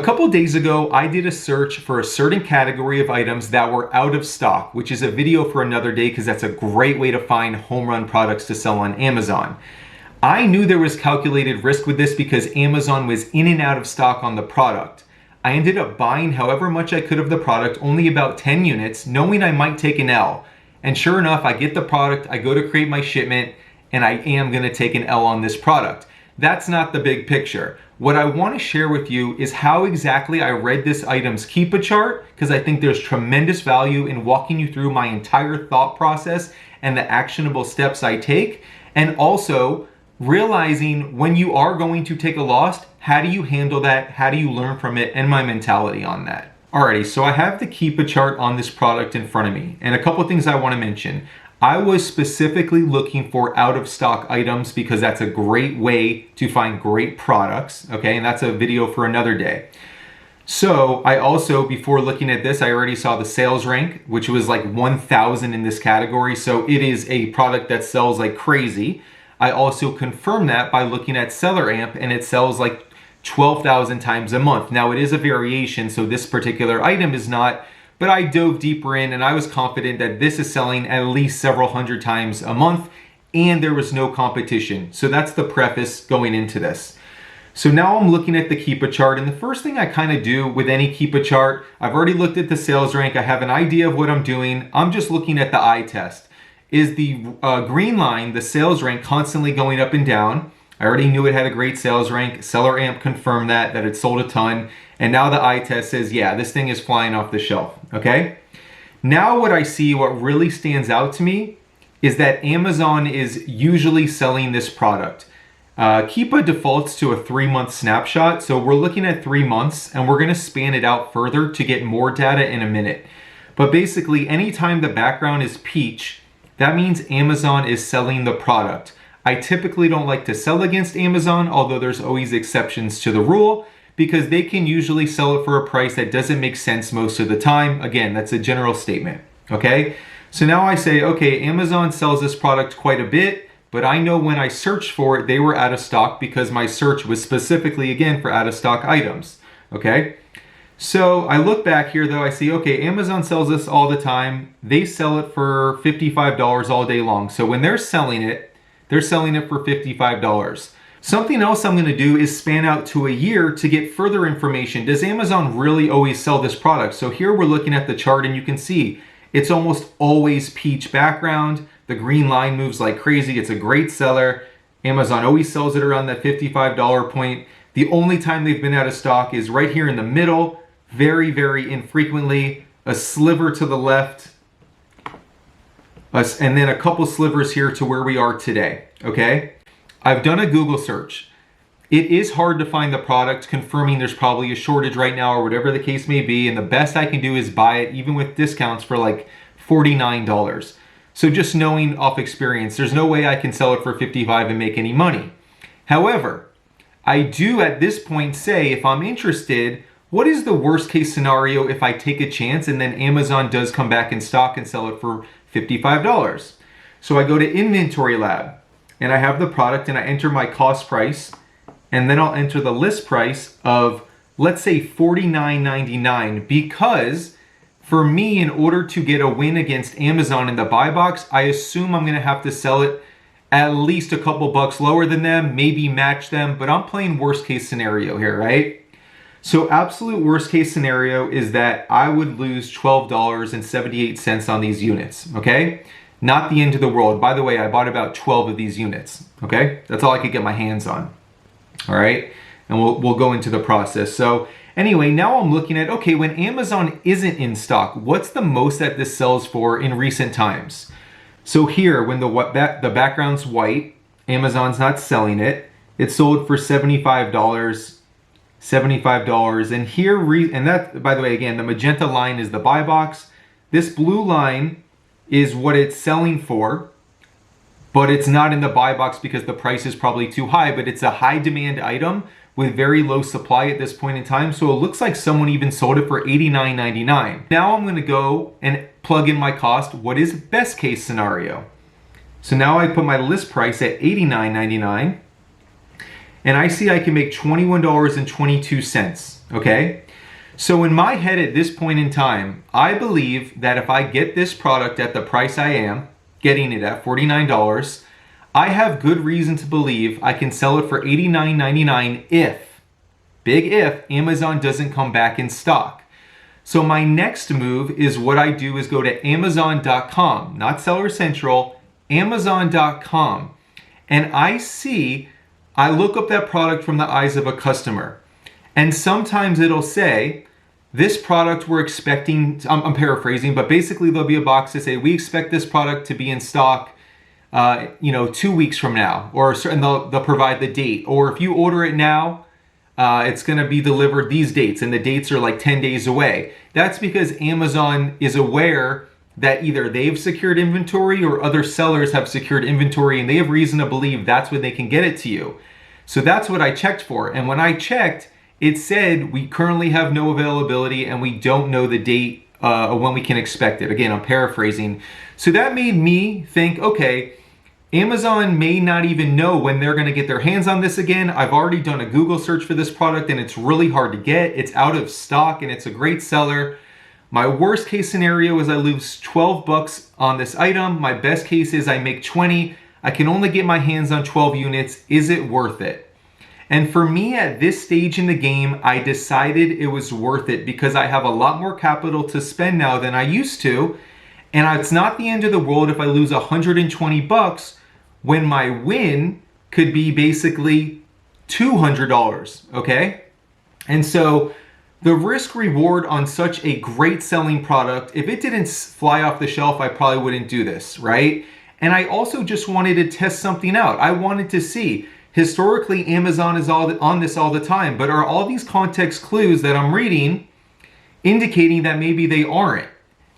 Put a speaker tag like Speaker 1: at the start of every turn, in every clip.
Speaker 1: couple days ago, I did a search for a certain category of items that were out of stock, which is a video for another day because that's a great way to find home run products to sell on Amazon. I knew there was calculated risk with this because Amazon was in and out of stock on the product. I ended up buying however much I could of the product, only about 10 units, knowing I might take an L. And sure enough, I get the product, I go to create my shipment, and I am going to take an L on this product. That's not the big picture. What I want to share with you is how exactly I read this item's Keepa chart, because I think there's tremendous value in walking you through my entire thought process and the actionable steps I take, and also realizing when you are going to take a loss, how do you handle that, how do you learn from it, and my mentality on that. Alrighty, so I have the Keepa chart on this product in front of me, and a couple things I want to mention. I was specifically looking for out of stock items because that's a great way to find great products, okay? And that's a video for another day. So I also, before looking at this, I already saw the sales rank, which was like 1,000 in this category. So it is a product that sells like crazy. I also confirmed that by looking at Seller Amp, and it sells like 12,000 times a month. Now it is a variation, so this particular item is not, but I dove deeper in and I was confident that this is selling at least several hundred times a month and there was no competition. So that's the preface going into this. So now I'm looking at the Keepa chart, and the first thing I kind of do with any Keepa chart, I've already looked at the sales rank, I have an idea of what I'm doing, I'm just looking at the eye test. Is the green line, the sales rank, constantly going up and down? I already knew it had a great sales rank. Seller Amp confirmed that it sold a ton. And now the eye test says, yeah, this thing is flying off the shelf, okay? Now what I see, what really stands out to me, is that Amazon is usually selling this product. Keepa defaults to a 3-month snapshot. So we're looking at 3 months, and we're gonna span it out further to get more data in a minute. But basically, anytime the background is peach, that means Amazon is selling the product. I typically don't like to sell against Amazon, although there's always exceptions to the rule, because they can usually sell it for a price that doesn't make sense most of the time. Again, that's a general statement, okay? So now I say, okay, Amazon sells this product quite a bit, but I know when I searched for it, they were out of stock because my search was specifically, again, for out of stock items, okay? So I look back here though, I see, okay, Amazon sells this all the time. They sell it for $55 all day long. So when they're selling it for $55. Something else I'm gonna do is span out to a year to get further information. Does Amazon really always sell this product? So here we're looking at the chart and you can see it's almost always peach background. The green line moves like crazy. It's a great seller. Amazon always sells it around that $55 point. The only time they've been out of stock is right here in the middle, very, very infrequently, a sliver to the left, and then a couple slivers here to where we are today, okay? I've done a Google search. It is hard to find the product, confirming there's probably a shortage right now or whatever the case may be, and the best I can do is buy it, even with discounts, for like $49. So just knowing off experience, there's no way I can sell it for $55 and make any money. However, I do at this point say, if I'm interested, what is the worst case scenario if I take a chance and then Amazon does come back in stock and sell it for $55? So I go to Inventory Lab and I have the product and I enter my cost price, and then I'll enter the list price of, let's say, $49.99, because for me, in order to get a win against Amazon in the buy box, I assume I'm gonna have to sell it at least a couple bucks lower than them, maybe match them, but I'm playing worst case scenario here, right? So absolute worst case scenario is that I would lose $12.78 on these units, okay? Not the end of the world. By the way, I bought about 12 of these units, okay? That's all I could get my hands on, all right? And we'll go into the process. So anyway, now I'm looking at, okay, when Amazon isn't in stock, what's the most that this sells for in recent times? So here, when the background's white, Amazon's not selling it, it sold for $75, and here, and that, by the way, again, the magenta line is the buy box. This blue line is what it's selling for, but it's not in the buy box because the price is probably too high, but it's a high demand item with very low supply at this point in time. So it looks like someone even sold it for $89.99. Now I'm gonna go and plug in my cost. What is best case scenario? So now I put my list price at $89.99. and I see I can make $21.22, okay? So in my head at this point in time, I believe that if I get this product at the price I am getting it at, $49, I have good reason to believe I can sell it for $89.99 if, big if, Amazon doesn't come back in stock. So my next move is what I do is go to Amazon.com, not Seller Central, Amazon.com. And I look up that product from the eyes of a customer. And sometimes it'll say, this product we're expecting, I'm paraphrasing, but basically there'll be a box to say, we expect this product to be in stock 2 weeks from now, and they'll provide the date. Or if you order it now, it's gonna be delivered these dates, and the dates are like 10 days away. That's because Amazon is aware that either they've secured inventory or other sellers have secured inventory, and they have reason to believe that's when they can get it to you. So that's what I checked for. And when I checked, it said we currently have no availability and we don't know the date of when we can expect it. Again, I'm paraphrasing. So that made me think, okay, Amazon may not even know when they're gonna get their hands on this again. I've already done a Google search for this product and it's really hard to get. It's out of stock and it's a great seller. My worst case scenario is I lose 12 bucks on this item. My best case is I make 20. I can only get my hands on 12 units. Is it worth it? And for me at this stage in the game, I decided it was worth it because I have a lot more capital to spend now than I used to. And it's not the end of the world if I lose 120 bucks when my win could be basically $200, okay? And so the risk reward on such a great selling product, if it didn't fly off the shelf, I probably wouldn't do this, right? And I also just wanted to test something out. I wanted to see, historically, Amazon is on this all the time, but are all these context clues that I'm reading indicating that maybe they aren't?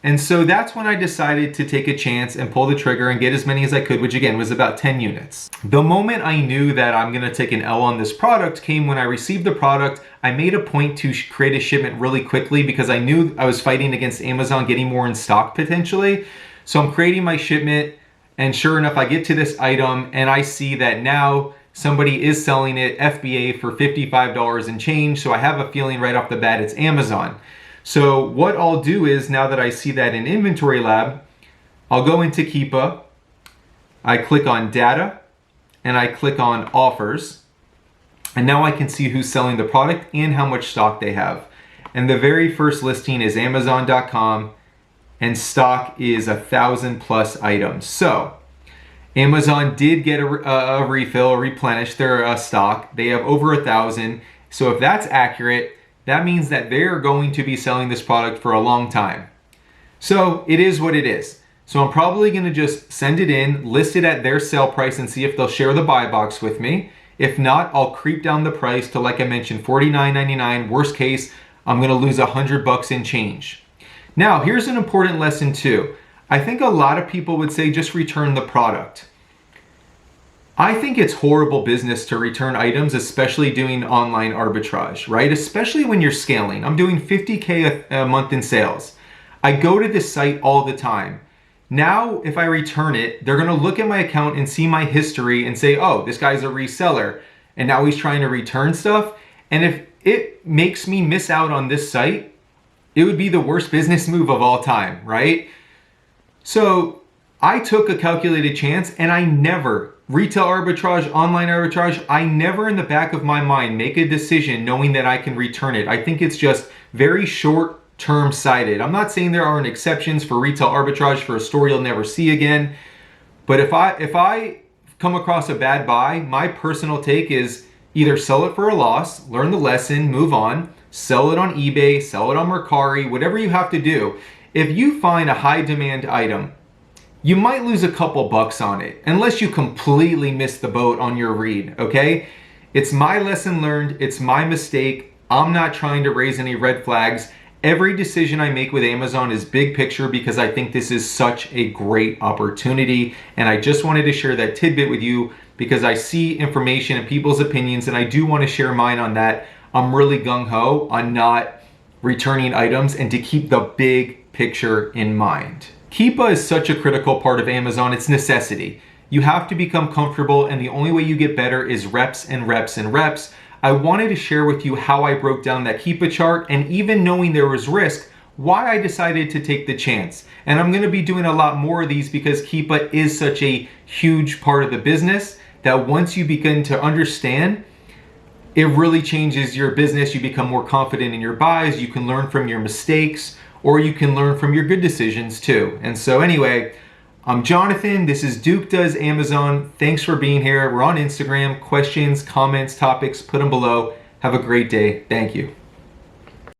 Speaker 1: And so that's when I decided to take a chance and pull the trigger and get as many as I could, which again was about 10 units. The moment I knew that I'm gonna take an L on this product came when I received the product. I made a point to create a shipment really quickly because I knew I was fighting against Amazon getting more in stock potentially. So I'm creating my shipment, and sure enough, I get to this item and I see that now somebody is selling it FBA for $55 and change. So I have a feeling right off the bat it's Amazon. So what I'll do is, now that I see that in Inventory Lab, I'll go into Keepa, I click on Data, and I click on Offers. And now I can see who's selling the product and how much stock they have. And the very first listing is Amazon.com, and stock is 1,000 plus items. So Amazon did get a refill, a replenish their stock. They have over 1,000. So if that's accurate, that means that they're going to be selling this product for a long time. So it is what it is. So I'm probably gonna just send it in, list it at their sale price and see if they'll share the buy box with me. If not, I'll creep down the price to, like I mentioned, $49.99. Worst case, I'm gonna lose 100 bucks in change. Now, here's an important lesson too. I think a lot of people would say just return the product. I think it's horrible business to return items, especially doing online arbitrage, right? Especially when you're scaling. I'm doing 50K a month in sales. I go to this site all the time. Now, if I return it, they're gonna look at my account and see my history and say, oh, this guy's a reseller, and now he's trying to return stuff. And if it makes me miss out on this site, it would be the worst business move of all time, right? So I took a calculated chance, and I never, retail arbitrage, online arbitrage, I never in the back of my mind make a decision knowing that I can return it. I think it's just very short-term sighted. I'm not saying there aren't exceptions for retail arbitrage for a store you'll never see again, but if I come across a bad buy, my personal take is either sell it for a loss, learn the lesson, move on, sell it on eBay, sell it on Mercari, whatever you have to do. If you find a high demand item, you might lose a couple bucks on it, unless you completely miss the boat on your read, okay? It's my lesson learned, it's my mistake. I'm not trying to raise any red flags. Every decision I make with Amazon is big picture because I think this is such a great opportunity. And I just wanted to share that tidbit with you because I see information and people's opinions, and I do want to share mine on that. I'm really gung-ho on not returning items and to keep the big picture in mind. Keepa is such a critical part of Amazon, it's necessity. You have to become comfortable, and the only way you get better is reps and reps and reps. I wanted to share with you how I broke down that Keepa chart, and even knowing there was risk, why I decided to take the chance. And I'm gonna be doing a lot more of these because Keepa is such a huge part of the business that once you begin to understand, it really changes your business. You become more confident in your buys, you can learn from your mistakes, or you can learn from your good decisions too. And so anyway, I'm Jonathan, this is Duke Does Amazon. Thanks for being here. We're on Instagram. Questions, comments, topics, put them below. Have a great day. Thank you.